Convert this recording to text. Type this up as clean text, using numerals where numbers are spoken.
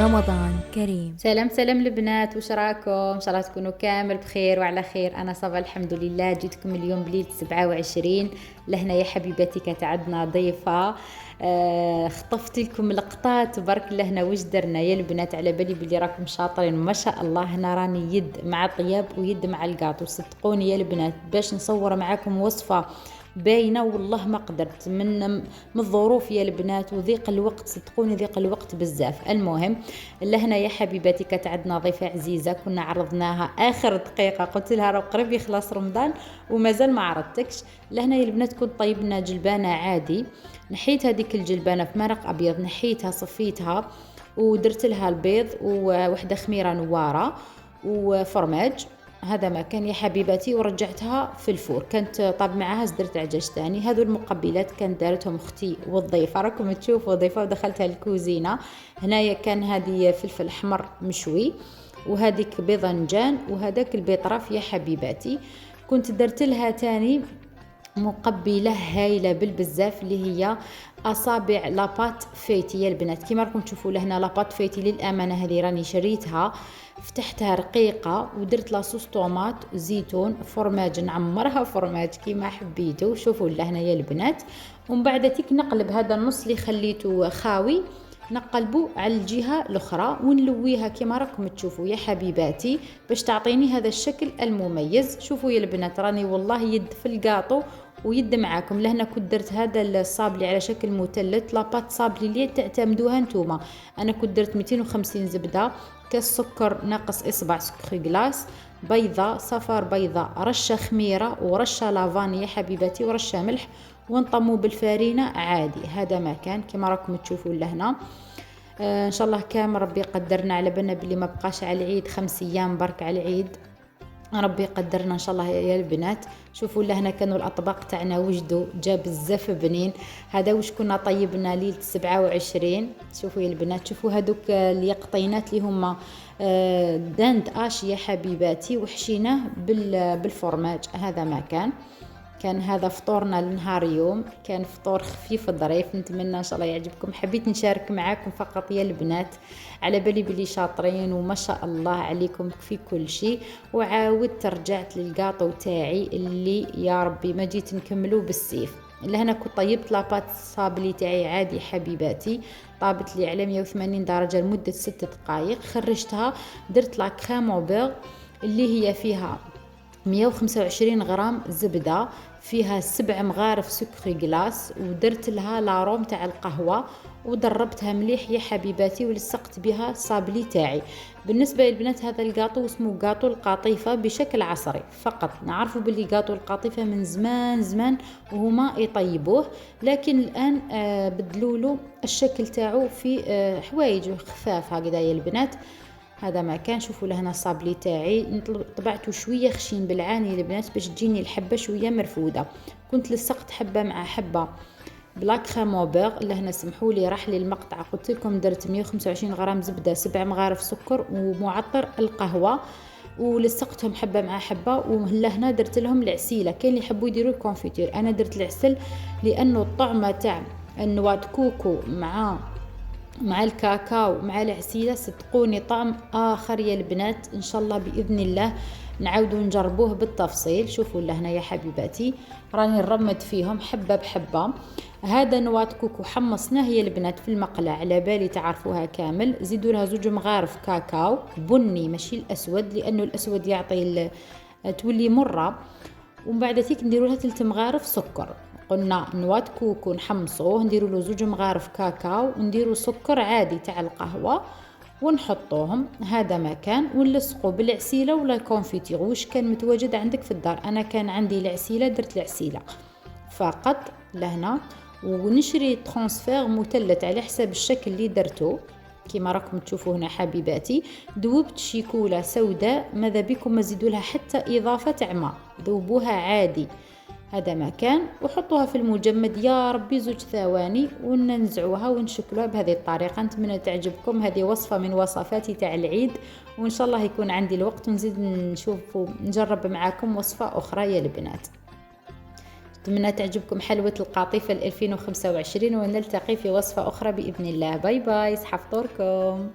رمضان كريم. سلام سلام البنات، واش راكم؟ ان شاء الله تكونوا كامل بخير وعلى خير. انا صافا الحمد لله. جيتكم اليوم بليله 27 لهنا يا حبيباتي. كانت عندنا ضيفه خطفت لكم لقطات تبارك الله. هنا واش درنا يا البنات؟ على بالي بلي راكم شاطرين ما شاء الله. هنا راني يد مع الطياب ويد مع الكاطو. صدقوني يا البنات باش نصور معاكم وصفه باينه والله ما قدرت من الظروف يا البنات وضيق الوقت. صدقوني ضيق الوقت بزاف. المهم لهنا يا حبيباتي كانت عندنا ضيفه عزيزه كنا عرضناها اخر دقيقه. قلت لها راه قريب يخلص رمضان ومازال ما عرضتكش. لهنا يا البنات كنت طيبنا جلبانه عادي. نحيت هذيك الجلبانه في مرق ابيض، نحيتها صفيتها ودرت لها البيض ووحده خميره نواره وفرماج. هذا ما كان يا حبيباتي، ورجعتها في الفور. كانت طاب معاها زدرت عجاج ثاني. هذو المقبلات كانت دارتهم اختي والضيفه، راكم تشوفوا ضيفه ودخلتها الكوزينه. هنايا كان هذه فلفل احمر مشوي وهذيك بيضنجان وهذاك البيطراف يا حبيباتي. كنت درت لها تاني مقبله هايله بالبزاف اللي هي اصابع لاباط فيتي يا البنات. كيما راكم تشوفوا لهنا لاباط فيتي للامانه هذه راني شريتها، فتحتها رقيقه ودرت لاصوص طوماط زيتون فرماج، نعمرها فرماج كيما حبيتوا. شوفوا لهنا يا البنات. ومن بعد تيك نقلب هذا النص اللي خليته خاوي نقلبه على الجهه الاخرى ونلويها كيما راكم تشوفوا يا حبيباتي باش تعطيني هذا الشكل المميز. شوفوا يا البنات راني والله يد في الكاطو ويد معاكم. لهنا كنت درت هذا الصابلي على شكل مثلث لاباط صابلي اللي تعتمدوها نتوما. انا كنت درت 250 زبده، كاس سكر ناقص اصبع سكر غلاس، بيضه صفار بيضه، رشه خميره ورشه لافاني يا حبيباتي ورشه ملح، ونطمو بالفارينه عادي. هذا ما كان كما راكم تشوفوا لهنا. ان شاء الله كامل ربي يقدرنا على بالنا بلي ما بقاش على العيد 5 ايام برك على العيد. ربي يقدرنا ان شاء الله يا البنات. شوفوا لهنا كانوا الاطباق تاعنا وجدوا جاب بزاف بنين. هذا واش كنا طيبنا ليله 27. شوفوا يا البنات، شوفوا هذوك اليقطينات اللي هما داند اش يا حبيباتي وحشيناه بالفرماج. هذا ما كان هذا فطورنا لنهار يوم. كان فطور خفيف ظريف، نتمنى ان شاء الله يعجبكم. حبيت نشارك معاكم فقط يا البنات، على بالي بلي شاطرين وما شاء الله عليكم في كل شيء. وعاودت رجعت للقاطو تاعي اللي يا ربي ما جيت نكملو بالسيف. لهنا كنت طيبت لاباط صابلي تاعي عادي حبيباتي، طابت لي على 180 درجه لمده 6 دقائق. خرجتها درت لا كريم او بيغ اللي هي فيها 125 غرام زبدة، فيها 7 مغارف سكر غلاس، ودرت لها لاروم تاع القهوة ودربتها مليح يا حبيباتي ولصقت بها صابلي تاعي. بالنسبة للبنات هذا القاطو اسمه قاطو القاطيفة بشكل عصري فقط. نعرفوا باللي قاطو القاطيفة من زمان وهما يطيبوه، لكن الآن بدلولو الشكل تاعو في حوايج خفاف هكذا يا البنات. هذا ما كان. شوفوا لهنا الصابلي تاعي طبعته شويه خشين بالعاني البنات باش تجيني الحبه شويه مرفوده. كنت لصقت حبه مع حبه بلاك خام بيغ. لهنا سمحوا لي راح لي المقطع. قلت لكم درت 125 غرام زبده، 7 مغارف سكر ومعطر القهوه، ولصقتهم حبه مع حبه. ولهنا درت لهم العسيله. كاين اللي يحبوا يديروا الكونفيتير، انا درت العسل لانه الطعمه تاع النواه كوكو مع الكاكاو مع العسيلة صدقوني طعم آخر يا البنات. إن شاء الله بإذن الله نعاودوا نجربوه بالتفصيل. شوفوا لهنا يا حبيباتي راني نرمد فيهم حبة بحبة. هذا نواة كوكو حمصناه يا البنات في المقلة، على بالي تعرفوها كامل. زيدوا لها 2 مغارف كاكاو بني ماشي الأسود لأنه الأسود يعطي تولي مرة. ومن بعد تيك نديروا لها 3 مغارف سكر. قلنا نواة كوكو نحمصوه نديروا له 2 مغارف كاكاو ونديروا سكر عادي تاع القهوه ونحطوهم. هذا ما كان. ونلصقوا بالعسيله ولا كونفيتير واش كان متواجد عندك في الدار. انا كان عندي العسيله درت العسيله فقط لهنا. ونشري ترانسفير مثلث على حساب الشكل اللي درته كيما راكم تشوفوا هنا حبيباتي. ذوبت شيكولا سوداء، ماذا بكم ما زيدوا لها حتى اضافه تاع ماء، ذوبوها عادي. هذا ما كان. وحطوها في المجمد يا ربي 2 ثواني وننزعوها ونشكلوها بهذه الطريقه. نتمنى تعجبكم. هذه وصفه من وصفاتي تاع العيد، وان شاء الله يكون عندي الوقت ونزيد نجرب معاكم وصفه اخرى يا البنات. نتمنى تعجبكم حلوه القاطفه 2025 ونلتقي في وصفه اخرى باذن الله. باي باي، صحه فطوركم.